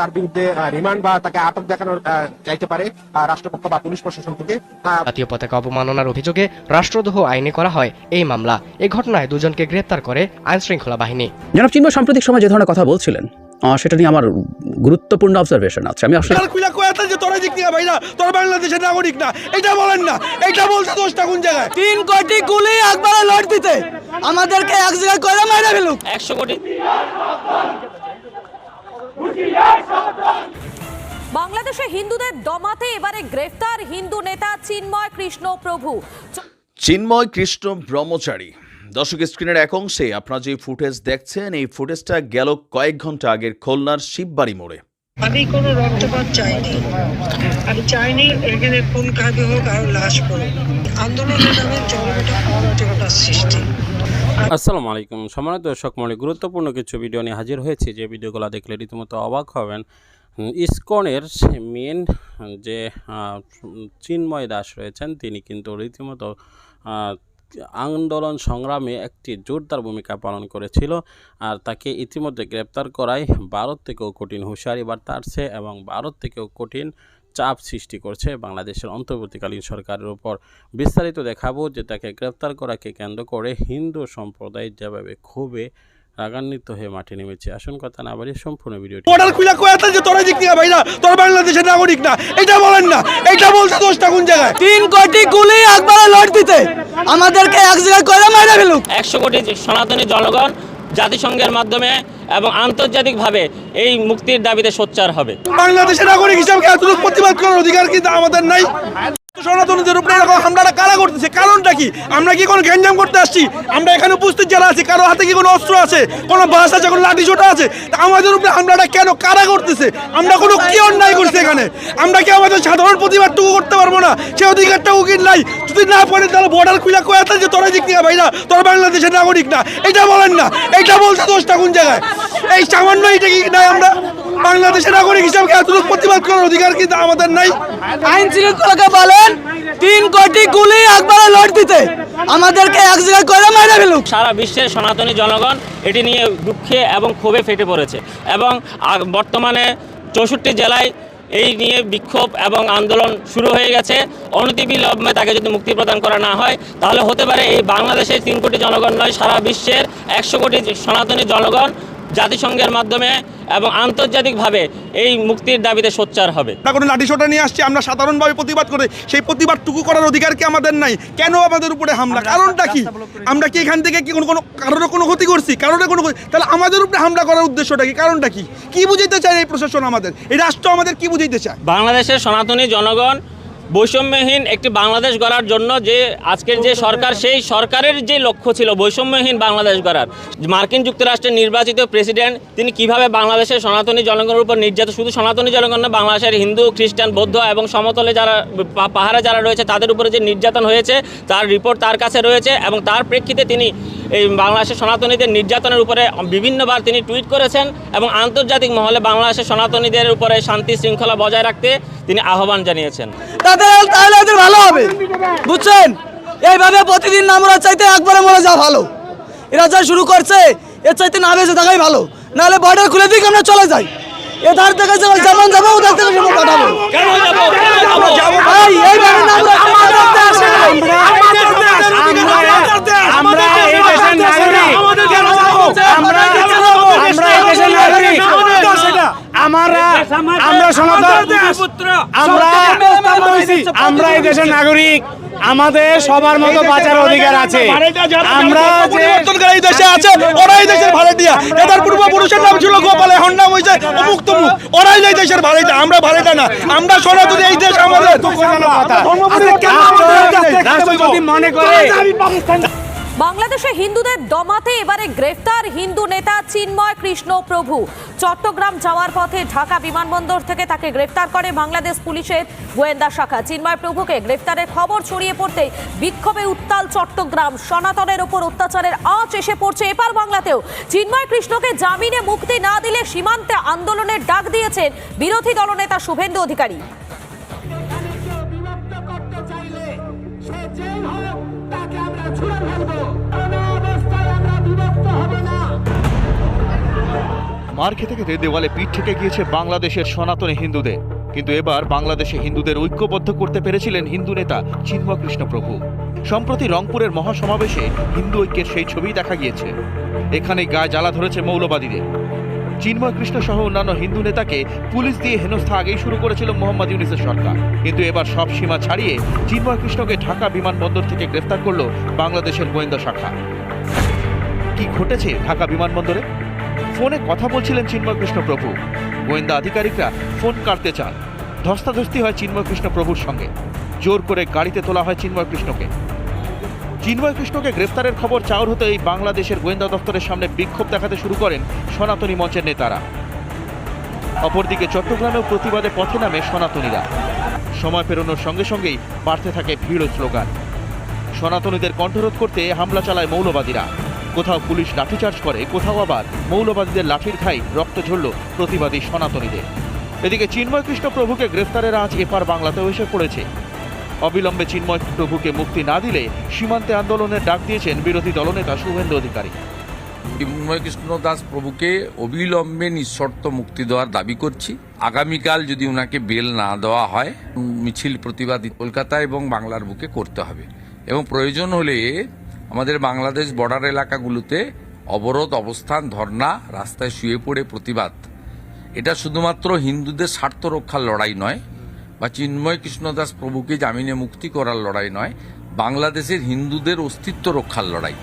তার বিরুদ্ধে রিমান্ড বা তাকে আটক দেখানোর চাইতে পারে রাষ্ট্রপক্ষ বা পুলিশ প্রশাসন থেকে। জাতীয় পতাকা অবমাননার অভিযোগে রাষ্ট্রদ্রোহ আইনে করা হয় এই মামলা। এই ঘটনায় দুজনকে গ্রেপ্তার করে আইন শৃঙ্খলা বাহিনী। জনাব চিন্ময় সাম্প্রতিক সময় যে ধরনের কথা বলছিলেন সেটা নিয়ে আমার গুরুত্বপূর্ণ অবজারভেশন আছে। আমি আসলে তোরা বাংলাদেশের নাগরিক না, এটা বলেন না, এটা বলতে দোষটা কোন জায়গায়? 3 কোটি গুলি একবারে লট দিতে আমাদেরকে এক জায়গায় করে মেরে ফেলুক। 100 কোটি। বাংলাদেশে হিন্দুদের দমাতে এবারে গ্রেফতার হিন্দু নেতা চিন্ময় কৃষ্ণ প্রভু। চিন্ময় কৃষ্ণ ব্রহ্মচারী। দর্শক, স্ক্রিনের এক অংশে আপনারা যে ফুটেজ দেখছেন, এই ফুটেজটা গেল কয়েক ঘন্টা আগের খুলনার শিববাড়ি মোড়ে। আমি কোনো রক্তপাত চাইনি, আমি চাইনি এখানে খুন খাবি হোক আর লাশ পড়ে। আন্দোলনের নামে জনগণের অরাজকতার সৃষ্টি। আসসালামু আলাইকুম সম্মানিত দর্শক মণ্ডলী, গুরুত্বপূর্ণ কিছু ভিডিও নিয়ে হাজির হয়েছে। যে ভিডিওগুলো দেখলে রীতিমতো অবাক হবেন। ইসকনের মেন যে চিন্ময় দাস রয়েছেন, তিনি কিন্তু রীতিমতো আন্দোলন সংগ্রামে একটি জোরদার ভূমিকা পালন করেছিল। আর তাকে ইতিমধ্যে গ্রেপ্তার করায় ভারত থেকেও কঠিন হুঁশিয়ারি বার্তা আসছে এবং ভারত থেকেও কঠিন চাপ সৃষ্টি করছে বাংলাদেশের অন্তর্বর্তীকালীন সরকারের উপর। বিস্তারিত দেখাবো যে তাকে গ্রেপ্তার করাকে কেন্দ্র করে হিন্দু সম্প্রদায় যেভাবে খুবই রাগান্বিত হয়ে মাঠে নেমেছে। আসুন কথা না বাড়িয়ে সম্পূর্ণ ভিডিওটি। বর্ডার খুলে কয়াতে যে তোরা জিততে ভাই না, তোরা বাংলাদেশের নাগরিক না, এটা বলেন না, এটা বলতে দোষটা কোন জায়গায়? 3 কোটি গুলি একবারে লট দিতে আমাদেরকে এক জায়গায় করে মেরে ফেলুক। 100 কোটি সনাতনী জনগণ জাতিসংঘের মাধ্যমে এবং আন্তর্জাতিকভাবে এই মুক্তির দাবিতে সোচ্চার হবে। বাংলাদেশের নাগরিক হিসাবে এতটুকু প্রতিবাদ করার অধিকার কিন্তু আমাদের নাই। সনাতনীদের উপরে এরকম হামলাটা কারা করতেছে? কারণটা কি? আমরা কি কোনো গ্যাঞ্জাম করতে আসছি? আমরা এখানে উপস্থিত যারা আছি, কারো হাতে কি কোনো অস্ত্র আছে, কোনো বাস আছে, কোনো লাঠি ছোটা আছে? আমাদের উপরে হামলাটা কেন কারা করতেছে? আমরা কোনো কি অন্যায় করছি এখানে? আমরা কি আমাদের সাধারণ প্রতিবাদটুকু করতে পারবো না? সে অধিকারটাও কি নাই? যদি না পারে তাহলে বর্ডার খুলে কয়াতে যে তোরা জিততে ভাই না, তোরা বাংলাদেশের নাগরিক না, এটা বলেন না, এটা বলতে দোষটা কোন জায়গায়? এই সামান্য এটা কি নাই? আমরা বাংলাদেশের নাগরিক হিসাবে এতটুকু প্রতিবাদ করার অধিকার কিন্তু আমাদের নাই। আইন শৃঙ্খলাকে বলেন 3 কোটি গুলি একবারে লট দিতে আমাদেরকে এক জায়গায় করে মেরে ফেলুক। সারা বিশ্বের সনাতনী জনগণ এটি নিয়ে দুঃখে এবং ক্ষোভে ফেটে পড়েছে এবং বর্তমানে 64 জেলায় এই নিয়ে বিক্ষোভ এবং আন্দোলন শুরু হয়ে গেছে। অনতিবিলম্বে তাকে যদি মুক্তি প্রদান করা না হয় তাহলে হতে পারে এই বাংলাদেশের 3 কোটি জনগণ নয়, সারা বিশ্বের 100 কোটি সনাতনী জনগণ জাতিসংঘের মাধ্যমে এবং আন্তর্জাতিকভাবে এই মুক্তির দাবিতে সোচ্চার হবে। আমরা কোনো লাঠি সোটা নিয়ে আসছি, আমরা সাধারণভাবে প্রতিবাদ করে সেই প্রতিবাদটুকু করার অধিকার কি আমাদের নাই? কেন আমাদের উপরে হামলা? কারণটা কি? আমরা কি এখান থেকে কি কোনো কারোর কোনো ক্ষতি করছি? কারোর কোনো তাহলে আমাদের উপরে হামলা করার উদ্দেশ্যটা কি? কারণটা কি? কি বুঝাইতে চায় এই প্রশাসন আমাদের, এই রাষ্ট্র আমাদের কি বুঝাইতে চায়? বাংলাদেশের সনাতনী জনগণ বৈষম্যহীন একটি বাংলাদেশ গড়ার জন্য যে আজকের যে সরকার, সেই সরকারের যে লক্ষ্য ছিল বৈষম্যহীন বাংলাদেশ গড়ার, মার্কিন যুক্তরাষ্ট্রের নির্বাচিত প্রেসিডেন্ট তিনি কিভাবে বাংলাদেশের সনাতনী জনগণের উপর নির্যাতন, শুধু সনাতনী জনগণ না, বাংলাদেশের হিন্দু, খ্রিস্টান, বৌদ্ধ এবং সমতলে যারা পাহাড়ে যারা রয়েছে তাদের উপরে যে নির্যাতন হয়েছে তার রিপোর্ট তার কাছে রয়েছে এবং তার প্রেক্ষিতে তিনি এই বাংলাদেশের সনাতনীদের নির্যাতনের উপরে বিভিন্নবার তিনি টুইট করেছেন এবং আন্তর্জাতিক মহলে বাংলাদেশের সনাতনীদের উপরে শান্তি শৃঙ্খলা বজায় রাখতে তিনি আহ্বান জানিয়েছেন। তাহলে এদের ভালো হবে, বুঝছেন? এইভাবে প্রতিদিন আমরা চাইতে একবারে মরে যাওয়া ভালো। এরা যা শুরু করছে এর চাইতে না বেঁচে থাকাই ভালো, নাহলে বর্ডার খুলে দিক আমরা চলে যাই। এধার থেকে যেমন যাবো ওধার থেকে সেমন পাঠাবো। আমরা এই দেশের নাগরিক, আমাদের সবার মতো বাঁচার অধিকার আছে। আমরা পরিবর্তনকারী দেশে আছে, ওরাই দেশের ভাড়াটিয়া। এদের পূর্বপুরুষের নাম ছিল গোপাল, এখন নাম হয়েছে অমুক তমুক। ওরাই এই দেশের ভাড়াটা, আমরা ভাড়াটা না। আমরা সনাতনী, এই দেশ আমাদের। রাষ্ট্রপতি মনে করে বাংলাদেশে হিন্দুদের দমাতে এবারে গ্রেফতার হিন্দু নেতা চিন্ময় কৃষ্ণ প্রভু। চট্টগ্রাম যাওয়ার পথে ঢাকা বিমানবন্দর থেকে তাকে গ্রেফতার করে বাংলাদেশ পুলিশের গোয়েন্দা শাখা। চিন্ময় প্রভুকে গ্রেফতারের খবর ছড়িয়ে পড়তেই বিক্ষোভে উত্তাল চট্টগ্রাম। সনাতনের ওপর অত্যাচারের আঁচ এসে পড়ছে এপার বাংলাতেও। চিন্ময় কৃষ্ণকে জামিনে মুক্তি না দিলে সীমান্তে আন্দোলনের ডাক দিয়েছেন বিরোধী দলনেতা শুভেন্দু অধিকারী। মার খেতে খেতে দেওয়ালে পিঠ থেকে গিয়েছে বাংলাদেশের সনাতনী হিন্দুদের, কিন্তু এবার বাংলাদেশে হিন্দুদের ঐক্যবদ্ধ করতে পেরেছিলেন হিন্দু নেতা চিন্ময় কৃষ্ণ প্রভু। সম্প্রতি রংপুরের মহাসমাবেশে হিন্দু ঐক্যের সেই ছবি দেখা গিয়েছে। এখানে গায়ে জ্বালা ধরেছে মৌলবাদীদের। চিন্ময় কৃষ্ণ সহ অন্যান্য হিন্দু নেতাকে পুলিশ দিয়ে হেনস্থা আগেই শুরু করেছিল মোহাম্মদ ইউনূসের সরকার, কিন্তু এবার সব সীমা ছাড়িয়ে চিন্ময় কৃষ্ণকে ঢাকা বিমানবন্দর থেকে গ্রেফতার করল বাংলাদেশের গোয়েন্দা শাখা। কি ঘটেছে ঢাকা বিমানবন্দরে? ফোনে কথা বলছিলেন চিন্ময় কৃষ্ণ প্রভু। গোয়েন্দা আধিকারিকরা ফোন কাটতে চান। ধস্তাধস্তি হয় চিন্ময় কৃষ্ণ প্রভুর সঙ্গে। জোর করে গাড়িতে তোলা হয় চিন্ময় কৃষ্ণকে। চিন্ময় কৃষ্ণকে গ্রেফতারের খবর চাউর হতে এই বাংলাদেশের গোয়েন্দা দপ্তরের সামনে বিক্ষোভ দেখাতে শুরু করেন সনাতনী মঞ্চের নেতারা। অপরদিকে চট্টগ্রামেও প্রতিবাদে পথে নামে সনাতনীরা। সময় পেরোনোর সঙ্গে সঙ্গেই বাড়তে থাকে ভিড় ও স্লোগান। সনাতনীদের কণ্ঠরোধ করতে হামলা চালায় মৌলবাদীরা। কোথাও পুলিশ লাঠিচার্জ করে, কোথাও আবার মৌলবাদীদের লাঠির ঘাই রক্ত ঝরল প্রতিবাদী সনাতনীদের। এদিকে চিন্ময় কৃষ্ণ প্রভুকে গ্রেফতারের আজ এপার বাংলাতেও এসে পড়েছে। অবিলম্বে চিন্ময় প্রভুকে মুক্তি না দিলে সীমান্তে আন্দোলনের ডাক দিয়েছেন বিরোধী দলনেতা শুভেন্দু অধিকারী। চিন্ময় কৃষ্ণ দাস প্রভুকে অবিলম্বে নিঃশর্ত মুক্তি দেওয়ার দাবি করছি। আগামীকাল যদি ওনাকে বেল না দেওয়া হয়, মিছিল প্রতিবাদী কলকাতা এবং বাংলার বুকে করতে হবে এবং প্রয়োজন হলে আমাদের বাংলাদেশ বর্ডার এলাকাগুলোতে অবরোধ অবস্থান, ধর্ণা, রাস্তায় শুয়ে পড়ে প্রতিবাদ। এটা শুধুমাত্র হিন্দুদের স্বার্থ রক্ষার লড়াই নয় বা চিন্ময় কৃষ্ণ দাস প্রভুকে জামিনে মুক্তি করার লড়াই নয়, বাংলাদেশের হিন্দুদের অস্তিত্ব রক্ষার লড়াই।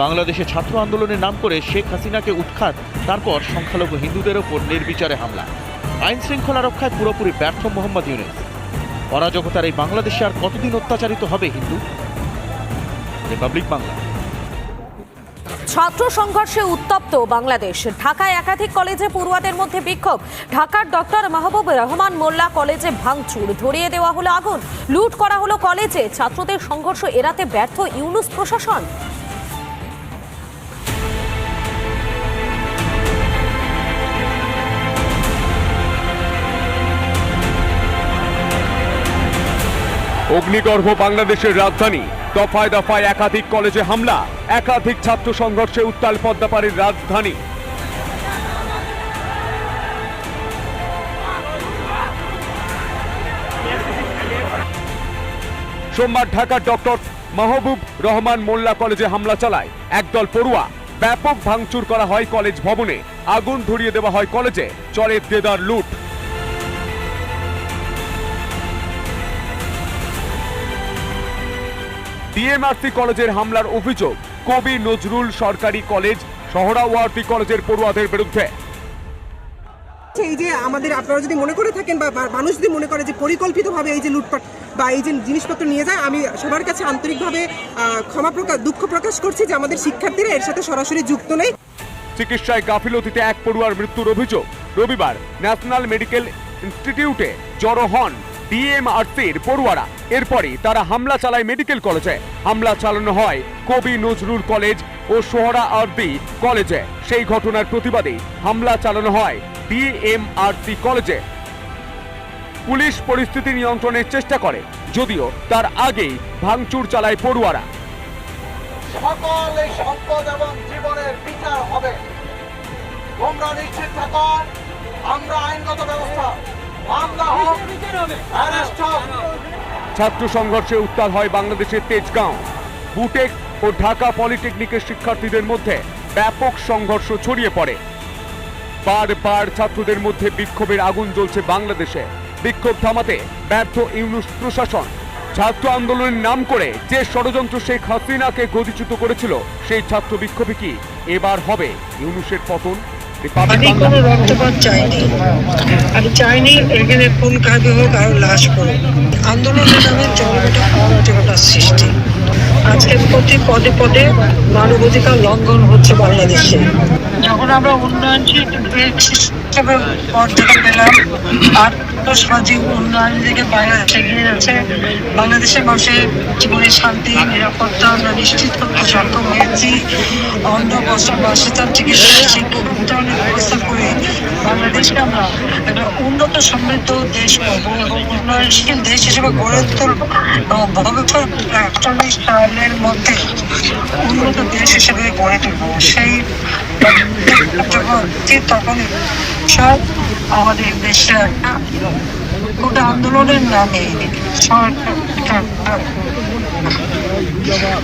বাংলাদেশে ছাত্র আন্দোলনের নাম করে শেখ হাসিনাকে উৎখাত, তারপর সংখ্যালঘু হিন্দুদের ওপর নির্বিচারে হামলা। আইন শৃঙ্খলা রক্ষায় পুরোপুরি ব্যর্থ মোহাম্মদ ইউনূস। অরাজকতার এই বাংলাদেশে আর কতদিন অত্যাচারিত হবে হিন্দু? রিপাবলিক বাংলা। ছাত্র সংঘর্ষে উত্তপ্ত বাংলাদেশ। ঢাকায় একাধিক কলেজে পড়ুয়াদের মধ্যে বিক্ষোভ। ঢাকার ডক্টর মাহবুব রহমান মোল্লা কলেজে ভাঙচুর, ধরিয়ে দেওয়া হলো আগুন, লুট করা হলো কলেজে। ছাত্রদের সংঘর্ষ এড়াতে ব্যর্থ ইউনূস প্রশাসন। অগ্নিগর্ভ বাংলাদেশের রাজধানী, দফায় দফায় একাধিক কলেজে হামলা, একাধিক ছাত্র সংঘর্ষে উত্তাল পদ্মাপাড়ির রাজধানী। সোমবার ঢাকার ডক্টর মাহবুব রহমান মোল্লা কলেজে হামলা চালায় একদল পড়ুয়া। ব্যাপক ভাঙচুর করা হয় কলেজ ভবনে, আগুন ধরিয়ে দেওয়া হয় কলেজে, চলে দেদার লুট। ডিএমআরসি কলেজের হামলার অভিযোগ কবি নজরুল সরকারি কলেজ, সোহরাওয়ার্দী কলেজের পড়ুয়াদের বিরুদ্ধে। এই যে আমাদের, আপনারা যদি মনে করে থাকেন বা মানুষ যদি মনে করে যে পরিকল্পিতভাবে এই যে লুটপাট বা এই যে জিনিসপত্র নিয়ে যায়, আমি সবার কাছে আন্তরিকভাবে দুঃখ প্রকাশ করছি যে আমাদের শিক্ষার্থীরা এর সাথে সরাসরি যুক্ত নেই। চিকিৎসায় গাফিলতিতে এক পড়ুয়ার মৃত্যুর অভিযোগ। রবিবার ন্যাশনাল মেডিকেল ইনস্টিটিউটে জড়ো হন ডিএমআরসির পড়ুয়ারা। এরপরই তারা হামলা চালায় মেডিকেল কলেজে। হামলা চালানো হয় কবি নজরুল কলেজ ও সোহরাওয়ার্দী কলেজে। সেই ঘটনার প্রতিবাদে হামলা চালানো হয় ডিএমআরসি কলেজে। পুলিশ পরিস্থিতি নিয়ন্ত্রণের চেষ্টা করে, যদিও তার আগেই ভাঙচুর চালায় পড়ুয়ারা। সকল এই সম্পদ এবং জীবনের বিচার হবে, তোমরা নিশ্চিত থাকো। আমরা আইনগত ব্যবস্থা, ছাত্র সংঘর্ষে উত্তাল হয় বাংলাদেশের তেজগাঁও। বুটেক ও ঢাকা পলিটেকনিকের শিক্ষার্থীদের মধ্যে ব্যাপক সংঘর্ষ ছড়িয়ে পড়ে। বারবার ছাত্রদের মধ্যে বিক্ষোভের আগুন জ্বলছে বাংলাদেশে। বিক্ষোভ থামাতে ব্যর্থ ইউনূস প্রশাসন। ছাত্র আন্দোলনের নাম করে যে ষড়যন্ত্র শেখ হাসিনাকে গদিচ্যুত করেছিল, সেই ছাত্র বিক্ষোভে কি এবার হবে ইউনূসের পতন? আমি কোনো রক্তপাত চাইনি, আমি চাইনি এখানে খুন খাবি হোক আর লাশ পড়ুক। আন্দোলনের নামে জনগণের অরাজকতার সৃষ্টি। আজকে প্রতি পদে পদে মানবাধিকার লঙ্ঘন হচ্ছে বাংলাদেশে। যখন আমরা উন্নয়নশীল দেশ হিসেবে পর্যায়ে পেলাম, আত্মসামাজিক উন্নয়ন থেকে বাংলাদেশ এগিয়ে যাচ্ছে, বাংলাদেশের মানুষের জীবনে শান্তি নিরাপত্তা আমরা নিশ্চিত করতে সক্ষম হয়েছি। অন্য বছর বাসস্থান চিকিৎসা শিক্ষা উন্নয়নের ব্যবস্থা করে বাংলাদেশকে আমরা একটা উন্নত সমৃদ্ধ দেশ করবো এবং উন্নয়নশীল দেশ হিসেবে গড়ে তুলব এবং ভবিষ্যৎ ৪১ সালের মধ্যে উন্নত দেশ হিসেবে গড়ে তুলব। সেই যখন উচিত তখন সব আমাদের দেশে একটা গোটা আন্দোলনের নামে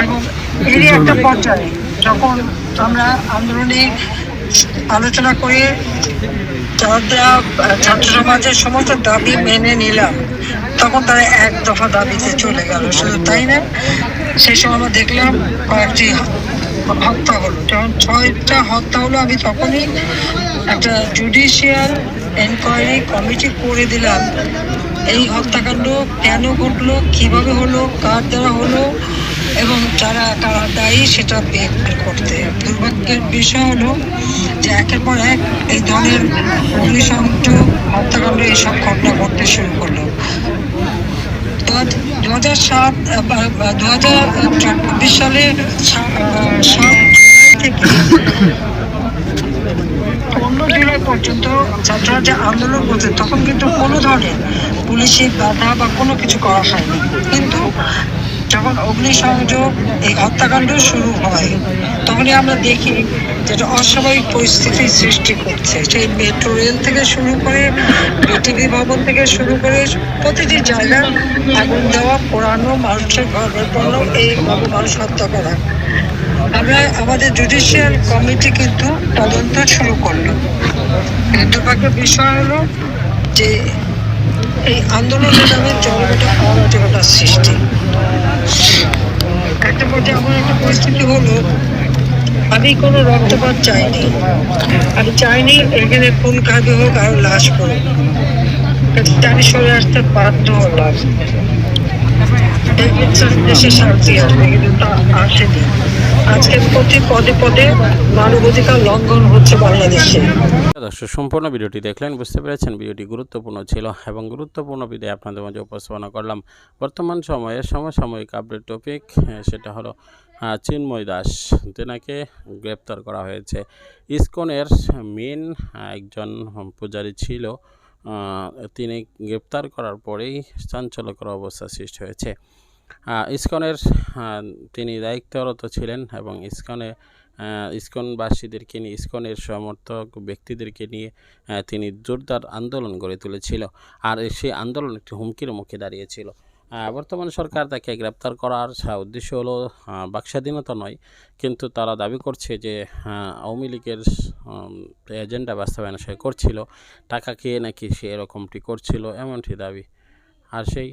এবং এরই একটা পর্যায়ে যখন আমরা আন্দোলনে আলোচনা করে যারা ছাত্র সমাজের সমস্ত দাবি মেনে নিলাম, তখন তারা এক দফা দাবিতে চলে গেল। শুধু তাই না, সেই সময় আমরা দেখলাম কয়েকটি হত্যা হলো। যখন 6টা হত্যা হলো, আমি তখনই একটা জুডিশিয়াল এনকোয়ারি কমিটি করে দিলাম। এই হত্যাকাণ্ড কেন ঘটলো, কিভাবে হলো, কার দ্বারা হলো এবং কারা দায়ী সেটা বের করতে। দুর্ভাগ্যের বিষয় হলো যে একের পর এক এই ধরনের অগ্নিসংযোগ, হত্যাকাণ্ড এইসব ঘটনা ঘটতে শুরু করলো। 2024 সালের 7 থেকে 15 জুলাই পর্যন্ত ছাত্ররা যে আন্দোলন করছে, তখন কিন্তু কোনো ধরনের পুলিশি বাধা বা কোনো কিছু করা হয়নি। কিন্তু যখন অগ্নিসংযোগ, এই হত্যাকাণ্ড শুরু হয়, তখনই আমরা দেখি যেটা অস্বাভাবিক পরিস্থিতির সৃষ্টি করছে। সেই মেট্রো রেল থেকে শুরু করে, বিটিভি ভবন থেকে শুরু করে প্রতিটি জায়গায় আগুন দেওয়া, পোড়ানো, মানুষের ঘর পড়ানো, এইভাবে মানুষ হত্যা করা। আমরা আমাদের জুডিশিয়াল কমিটি কিন্তু তদন্ত শুরু করলো। দুর্ভাগ্যের বিষয় হলো যে এই আন্দোলনের নামে জনগণের অরাজকতার সৃষ্টি। একটা পর্যায়ে এমন একটা পরিস্থিতি হলো, আমি কোনো রক্তপাত চাইনি, আমি চাইনি এখানে খুন খাবি হোক আর লাশ করুক, আমি সরে আসতে বাধ্য হলাম। দেশে শান্তি আসবে, কিন্তু তা আসেনি। আজকে প্রতি পদে পদে মানবাধিকার লঙ্ঘন হচ্ছে বাংলাদেশে। দর্শক, সম্পূর্ণ ভিডিওটি দেখলেন, বুঝতে পেরেছেন ভিডিওটি গুরুত্বপূর্ণ ছিল এবং গুরুত্বপূর্ণ ভিডিও আপনাদের মাঝে উপস্থাপনা করলাম। বর্তমান সময়ে সমসাময়িক আপডেট টপিক, সেটা হলো চিন্ময় দাস, তেনাকে গ্রেপ্তার করা হয়েছে। ইসকনের মেন একজন পূজারী ছিল, তিনি গ্রেপ্তার করার পরেই চাঞ্চল্যকর অবস্থা সৃষ্টি হয়েছে। ইসকনের তিনি দায়িত্বরত ছিলেন এবং ইসকনবাসীদেরকে নিয়ে, ইসকনের সমর্থক ব্যক্তিদেরকে নিয়ে তিনি জোরদার আন্দোলন গড়ে তুলেছিল। আর সেই আন্দোলন একটি হুমকির মুখে দাঁড়িয়েছিল। বর্তমান সরকার তাকে গ্রেপ্তার করার উদ্দেশ্য হলো বাকস্বাধীনতা নয়, কিন্তু তারা দাবি করছে যে আওয়ামী লীগের এজেন্ডা বাস্তবায়ন সে করছিল, টাকা খেয়ে নাকি সে এরকমটি করছিল, এমনটি দাবি। আর সেই